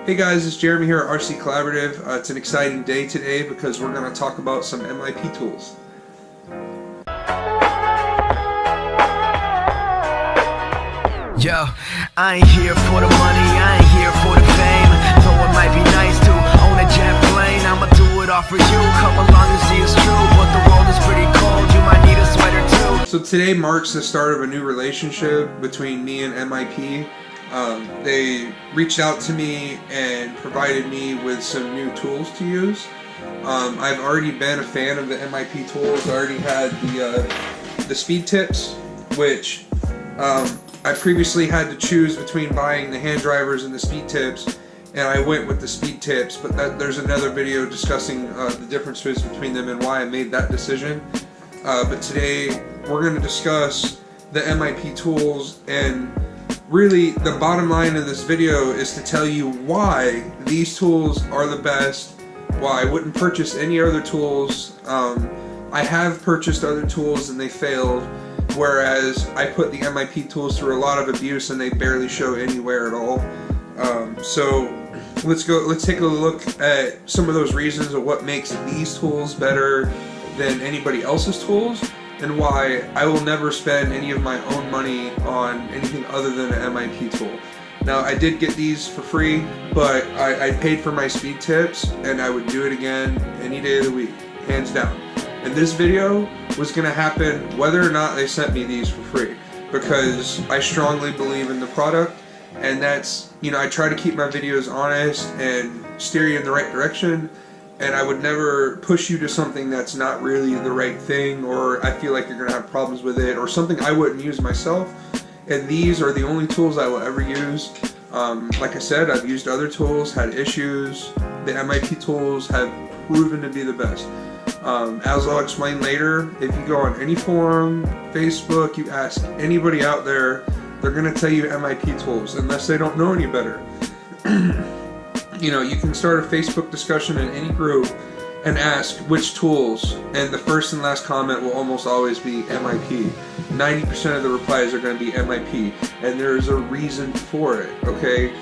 Hey guys, it's Jeremy here at RC Collaborative. It's an exciting day today because we're going to talk about some MIP tools. Yo, I ain't here for the money, I ain't here for the fame. Though it might be nice to own a jet plane, I'ma do it all for you. Come along and see it's true, but the world is pretty cold, you might need a sweater too. So today marks the start of a new relationship between me and MIP. They reached out to me and provided me with some new tools to use. I've already been a fan of the MIP tools. I already had the speed tips, which I previously had to choose between buying the hand drivers and the speed tips, and I went with the speed tips, but there's another video discussing the differences between them and why I made that decision. But today we're going to discuss the MIP tools, and really the bottom line of this video is to tell you why these tools are the best, why I wouldn't purchase any other tools. I have purchased other tools and they failed, whereas I put the MIP tools through a lot of abuse and they barely show anywhere at all. So let's take a look at some of those reasons of what makes these tools better than anybody else's tools, and why I will never spend any of my own money on anything other than an MIP tool. Now, I did get these for free, but I paid for my speed tips, and I would do it again any day of the week, hands down. And this video was going to happen whether or not they sent me these for free, because I strongly believe in the product, and that's, you know, I try to keep my videos honest and steer you in the right direction, and I would never push you to something that's not really the right thing, or I feel like you're going to have problems with it, or something I wouldn't use myself. And these are the only tools I will ever use. Like I said, I've used other tools, had issues. The MIP tools have proven to be the best. As I'll explain later, if you go on any forum, Facebook, you ask anybody out there, they're going to tell you MIP tools, unless they don't know any better. You know, you can start a Facebook discussion in any group and ask which tools, and the first and last comment will almost always be MIP. 90% of the replies are going to be MIP, and there's a reason for it, okay?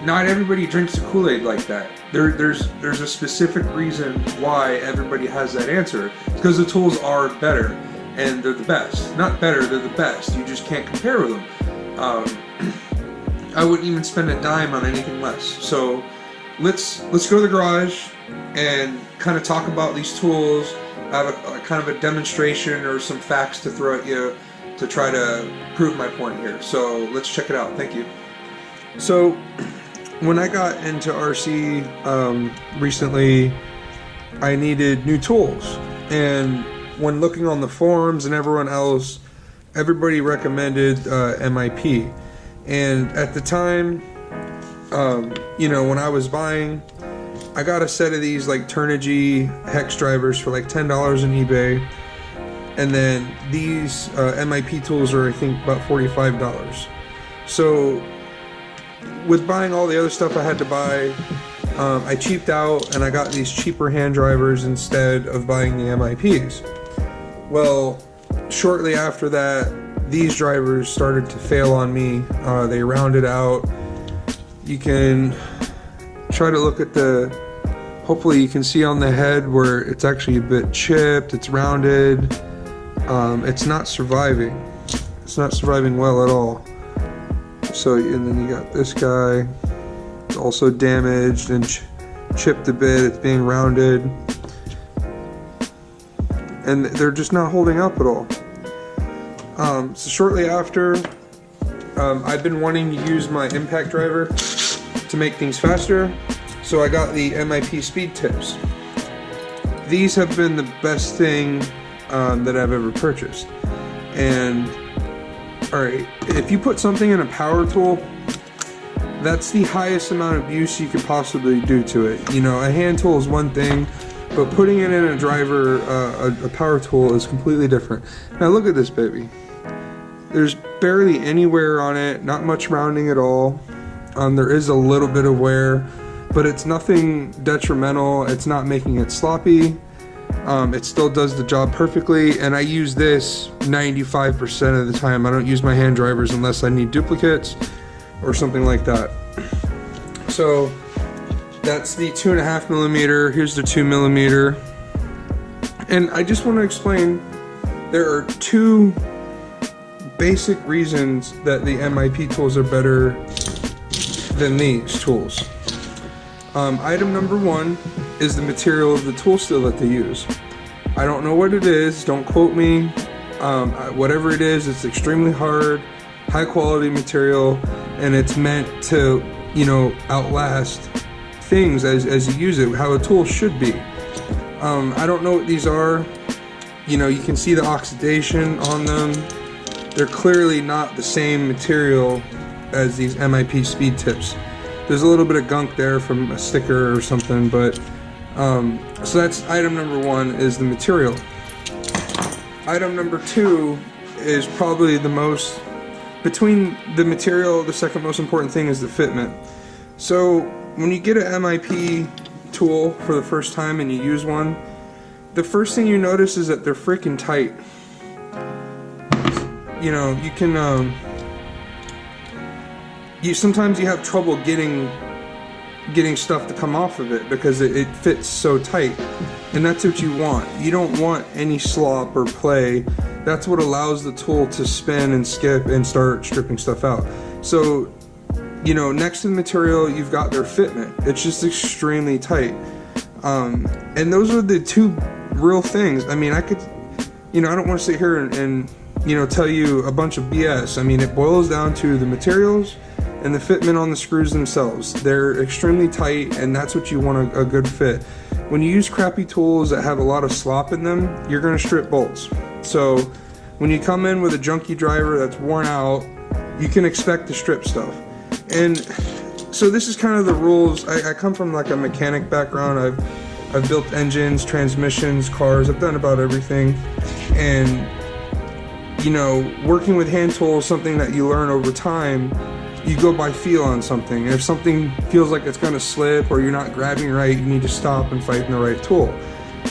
Not everybody drinks the Kool-Aid like that. There's a specific reason why everybody has that answer. It's because the tools are better, and they're the best. Not better, they're the best. You just can't compare with them. I wouldn't even spend a dime on anything less. So let's go to the garage and kind of talk about these tools. I have a kind of a demonstration or some facts to throw at you to try to prove my point here. So let's check it out. Thank you. So when I got into RC recently, I needed new tools, and when looking on the forums and everyone else, everybody recommended MIP. And at the time, you know, when I was buying, I got a set of these like Turnigy hex drivers for like $10 on eBay, and then these MIP tools are I think about $45. So with buying all the other stuff I had to buy, I cheaped out and I got these cheaper hand drivers instead of buying the MIPs. Well, shortly after that, these drivers started to fail on me. They rounded out. You can try to look at hopefully you can see on the head where it's actually a bit chipped, it's rounded. It's not surviving. It's not surviving well at all. So, and then you got this guy, it's also damaged and chipped a bit, it's being rounded. And they're just not holding up at all. So shortly after, I've been wanting to use my impact driver to make things faster, so I got the MIP speed tips. These have been the best thing that I've ever purchased. And alright, if you put something in a power tool, that's the highest amount of use you could possibly do to it. You know, a hand tool is one thing, but putting it in a driver, a power tool, is completely different. Now look at this baby. There's barely any wear on it, not much rounding at all. There is a little bit of wear, but it's nothing detrimental. It's not making it sloppy. It still does the job perfectly, and I use this 95% of the time. I don't use my hand drivers unless I need duplicates or something like that. So that's the 2.5 millimeter. Here's the 2 millimeter. And I just want to explain, there are two basic reasons that the MIP tools are better than these tools. Item number one is the material of the tool steel that they use. I don't know what it is, don't quote me. Whatever it is, it's extremely hard, high quality material, and it's meant to, you know, outlast things as you use it, how a tool should be. I don't know what these are. You know, you can see the oxidation on them. They're clearly not the same material as these MIP speed tips. There's a little bit of gunk there from a sticker or something, but so that's item number one, is the material. Item number two is probably the most, between the material, the second most important thing is the fitment. So when you get an MIP tool for the first time and you use one, the first thing you notice is that they're freaking tight. You know, you can sometimes you have trouble getting stuff to come off of it because it fits so tight, and that's what you want. You don't want any slop or play. That's what allows the tool to spin and skip and start stripping stuff out. So, you know, next to the material, you've got their fitment. It's just extremely tight, and those are the two real things. I mean, I could, you know, I don't want to sit here and you know, tell you a bunch of BS. I mean, it boils down to the materials and the fitment on the screws themselves. They're extremely tight, and that's what you want a good fit. When you use crappy tools that have a lot of slop in them, you're going to strip bolts. So when you come in with a junky driver that's worn out, you can expect to strip stuff. And so this is kind of the rules. I come from like a mechanic background. I've built engines, transmissions, cars. I've done about everything. And you know, working with hand tools, something that you learn over time. You go by feel on something. If something feels like it's going to slip or you're not grabbing right, you need to stop and find the right tool.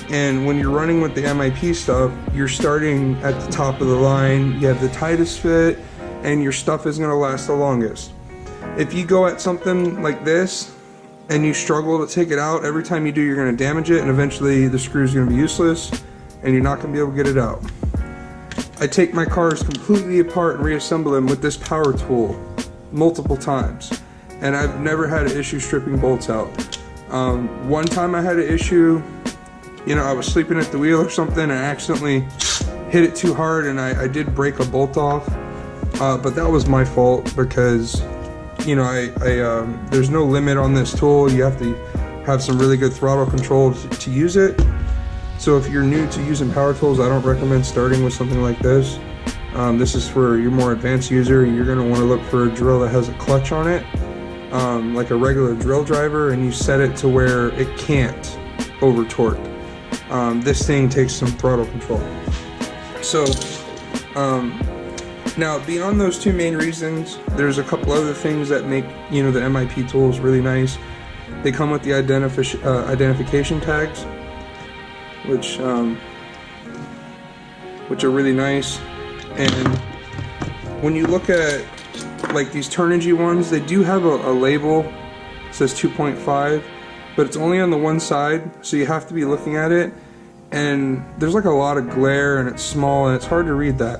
And when you're running with the MIP stuff, you're starting at the top of the line, you have the tightest fit, and your stuff is going to last the longest. If you go at something like this and you struggle to take it out, every time you do, you're going to damage it, and eventually the screw is going to be useless and you're not going to be able to get it out. I take my cars completely apart and reassemble them with this power tool multiple times, and I've never had an issue stripping bolts out. One time I had an issue, you know, I was sleeping at the wheel or something and I accidentally hit it too hard, and I did break a bolt off, but that was my fault because, you know, there's no limit on this tool. You have to have some really good throttle control to use it. So if you're new to using power tools, I don't recommend starting with something like this. This is for your more advanced user. You're going to want to look for a drill that has a clutch on it, like a regular drill driver, and you set it to where it can't over torque. This thing takes some throttle control. So now beyond those two main reasons, there's a couple other things that make, you know, the MIP tools really nice. They come with the identification tags, which are really nice. And when you look at like these Turnigy ones, they do have a label that says 2.5, but it's only on the one side, so you have to be looking at it, and there's like a lot of glare and it's small and it's hard to read that.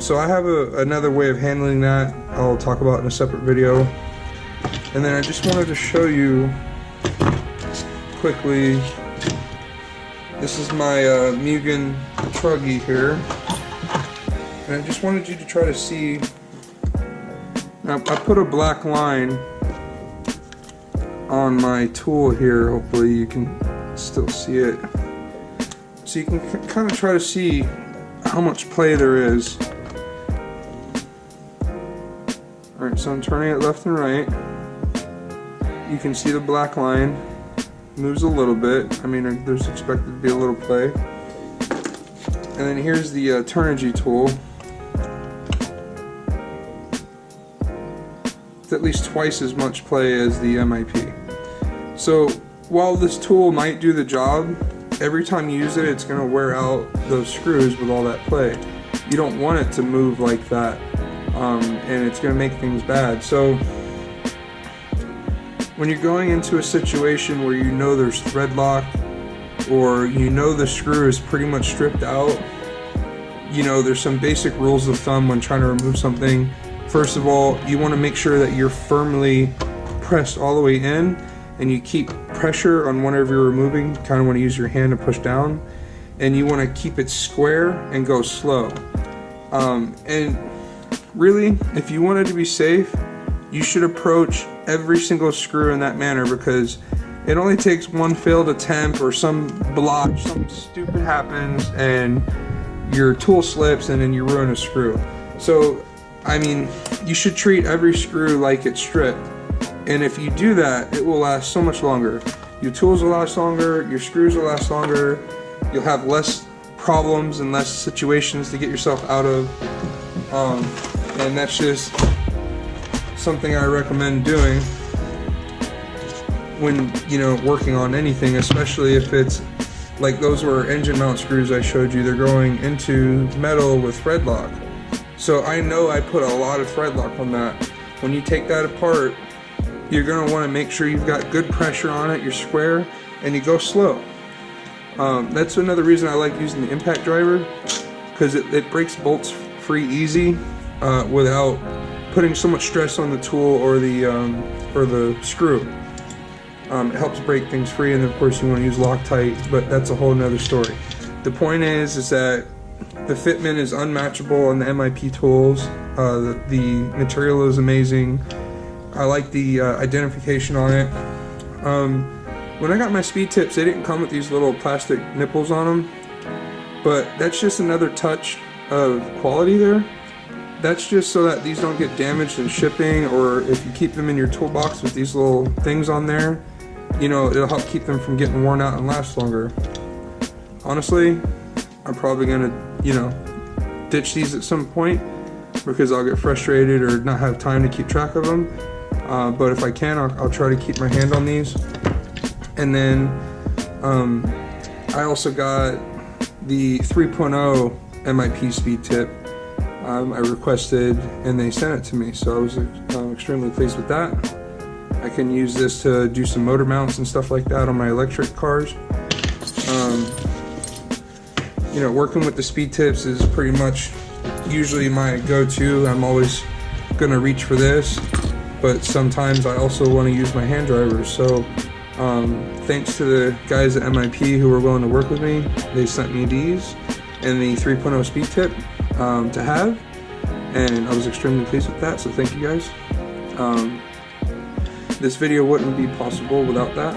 So I have another way of handling that I'll talk about in a separate video. And then I just wanted to show you quickly, this is my Mugen Truggy here, and I just wanted you to try to see. Now, I put a black line on my tool here, hopefully you can still see it. So you can kind of try to see how much play there is. Alright, so I'm turning it left and right. You can see the black line moves a little bit. I mean, there's expected to be a little play. And then here's the Turnigy tool. It's at least twice as much play as the MIP. So while this tool might do the job, every time you use it, it's going to wear out those screws with all that play. You don't want it to move like that, and it's going to make things bad. So when you're going into a situation where you know there's thread lock, or you know the screw is pretty much stripped out, you know, there's some basic rules of thumb when trying to remove something. First of all, you want to make sure that you're firmly pressed all the way in, and you keep pressure on whenever you're removing. Kind of want to use your hand to push down, and you want to keep it square and go slow. And really, if you wanted to be safe, you should approach every single screw in that manner, because it only takes one failed attempt or some blotch, something stupid happens, and your tool slips and then you ruin a screw. So, I mean, you should treat every screw like it's stripped. And if you do that, it will last so much longer. Your tools will last longer, your screws will last longer, you'll have less problems and less situations to get yourself out of. And that's just something I recommend doing when, you know, working on anything, especially if it's like those were engine mount screws I showed you. They're going into metal with thread lock. So I know I put a lot of thread lock on that. When you take that apart, you're going to want to make sure you've got good pressure on it, you're square, and you go slow. That's another reason I like using the impact driver, because it breaks bolts free easy without putting so much stress on the tool or the screw. It helps break things free, and of course you want to use Loctite, but that's a whole nother story. The point is that the Fitment is unmatchable on the MIP Tools. The material is amazing. I like the identification on it. When I got my speed tips, they didn't come with these little plastic nipples on them, but that's just another touch of quality there. That's just so that these don't get damaged in shipping, or if you keep them in your toolbox with these little things on there, you know, it'll help keep them from getting worn out and last longer. Honestly, I'm probably gonna, you know, ditch these at some point because I'll get frustrated or not have time to keep track of them. But if I can, I'll try to keep my hand on these. And then I also got the 3.0 MIP Speed Tip. I requested and they sent it to me, so I was extremely pleased with that. I can use this to do some motor mounts and stuff like that on my electric cars. You know, working with the speed tips is pretty much usually my go-to. I'm always gonna reach for this, but sometimes I also want to use my hand drivers. So thanks to the guys at MIP who were willing to work with me, they sent me these and the 3.0 speed tip to have, and I was extremely pleased with that, so thank you guys. This video wouldn't be possible without that,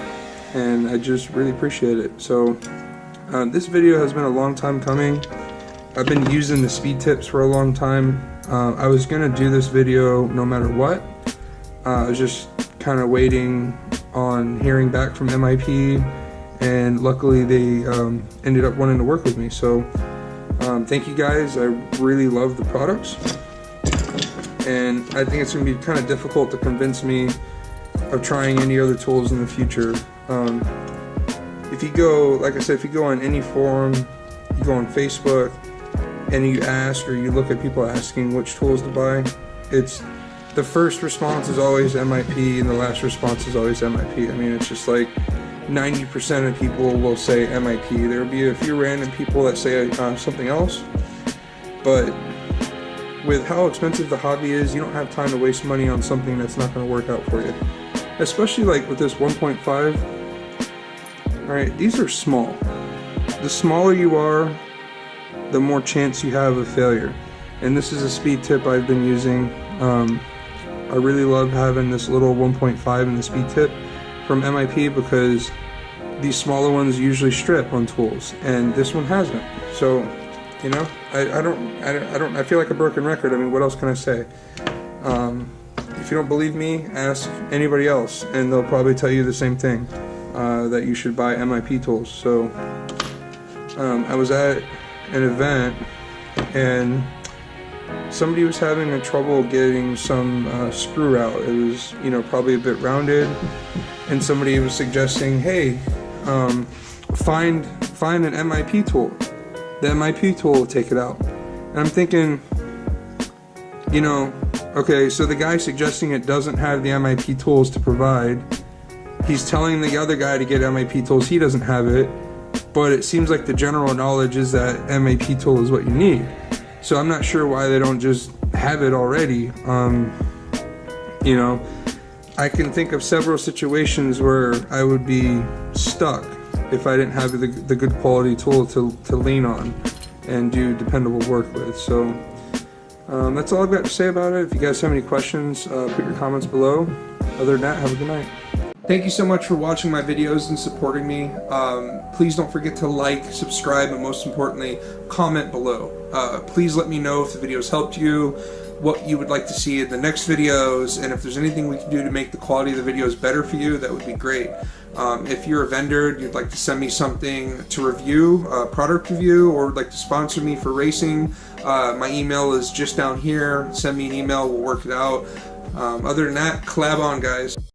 and I just really appreciate it. So this video has been a long time coming. I've been using the speed tips for a long time. I was gonna do this video no matter what. I was just kind of waiting on hearing back from MIP, and luckily they ended up wanting to work with me. So thank you guys. I really love the products, and I think it's gonna be kind of difficult to convince me of trying any other tools in the future. If you go, like I said, if you go on any forum, you go on Facebook, and you ask or you look at people asking which tools to buy, it's the first response is always MIP and the last response is always MIP. I mean, it's just like 90% of people will say MIP. There'll be a few random people that say something else, but with how expensive the hobby is, you don't have time to waste money on something that's not going to work out for you. Especially like with this 1.5. Alright, these are small. The smaller you are, the more chance you have of failure. And this is a speed tip I've been using. I really love having this little 1.5 in the speed tip from MIP, because these smaller ones usually strip on tools, and this one hasn't. So, you know, I feel like a broken record. I mean, what else can I say? If you don't believe me, ask anybody else, and they'll probably tell you the same thing, that you should buy MIP tools. So, I was at an event, and somebody was having a trouble getting some screw out. It was, you know, probably a bit rounded, and somebody was suggesting, hey, find an MIP tool. The MIP tool will take it out. And I'm thinking, you know, okay, so the guy suggesting it doesn't have the MIP tools to provide, he's telling the other guy to get MIP Tools. He doesn't have it, but it seems like the general knowledge is that MIP tool is what you need. So I'm not sure why they don't just have it already. You know, I can think of several situations where I would be stuck if I didn't have the good quality tool to lean on and do dependable work with. So that's all I've got to say about it. If you guys have any questions, put your comments below. Other than that, have a good night. Thank you so much for watching my videos and supporting me. Please don't forget to like, subscribe, and most importantly, comment below. Please let me know if the videos helped you, what you would like to see in the next videos, and if there's anything we can do to make the quality of the videos better for you, that would be great. If you're a vendor and you'd like to send me something to review, a product review, or would like to sponsor me for racing, my email is just down here. Send me an email, we'll work it out. Other than that, collab on, guys.